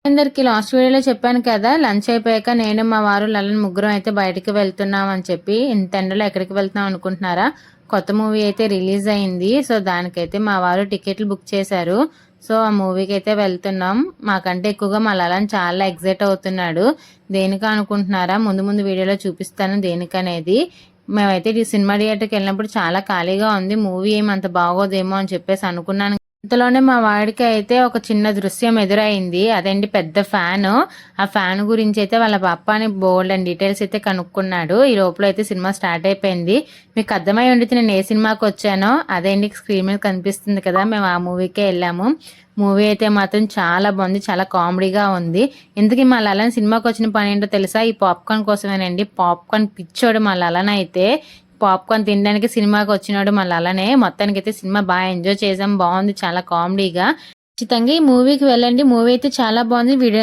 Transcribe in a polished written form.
అందరికి లాస్ట్ వీడియోలో చెప్పాను కదా, లంచ్ అయిపోయాక నేను మా వారు లలన్ ముగ్గురం అయితే బయటికి వెళ్తున్నాం అని చెప్పి. ఇంత ఎండలో ఎక్కడికి వెళ్తున్నాం అనుకుంటున్నారా? కొత్త మూవీ అయితే రిలీజ్ అయింది. సో దానికైతే మా వారు టికెట్లు బుక్ చేశారు. సో ఆ మూవీకి అయితే వెళ్తున్నాం. మాకంటే ఎక్కువగా మా లలన్ చాలా ఎగ్జైట్ అవుతున్నాడు. దేనిక అనుకుంటున్నారా? ముందు ముందు వీడియోలో చూపిస్తాను దేనికనేది. మేమైతే ఈ సినిమా థియేటర్కి వెళ్ళినప్పుడు చాలా ఖాళీగా ఉంది. మూవీ ఏమంత బాగోదేమో అని చెప్పేసి అనుకున్నాను. ఇంతలోనే మా వాడికి అయితే ఒక చిన్న దృశ్యం ఎదురైంది. అదండి పెద్ద ఫ్యాన్. ఆ ఫ్యాన్ గురించి అయితే వాళ్ళ పప్పాని బోల్డ్ అండ్ డీటెయిల్స్ అయితే కనుక్కున్నాడు. ఈ లోపల అయితే సినిమా స్టార్ట్ అయిపోయింది. మీకు అర్థమై ఉండితే నేను ఏ సినిమాకి వచ్చానో అదేంటి స్క్రీన్ మీద కనిపిస్తుంది కదా, మేము ఆ మూవీకే వెళ్ళాము. మూవీ అయితే మాత్రం చాలా బాగుంది, చాలా కామెడీగా ఉంది. ఇందుకే మా లలన్ సినిమాకి వచ్చిన పని ఏంటో తెలుసా? ఈ పాప్కార్న్ కోసమేనండి. పాప్కార్న్ పిచ్చోడు మా లలన్ అయితే. పాప్కార్న్ తినడానికి సినిమాకి వచ్చినాడు మళ్ళీ. అలానే మొత్తానికి అయితే సినిమా బాగా ఎంజాయ్ చేసాం. బాగుంది, చాలా కామెడీగా. ఖచ్చితంగా ఈ మూవీకి వెళ్ళండి. మూవీ అయితే చాలా బాగుంది. వీడియో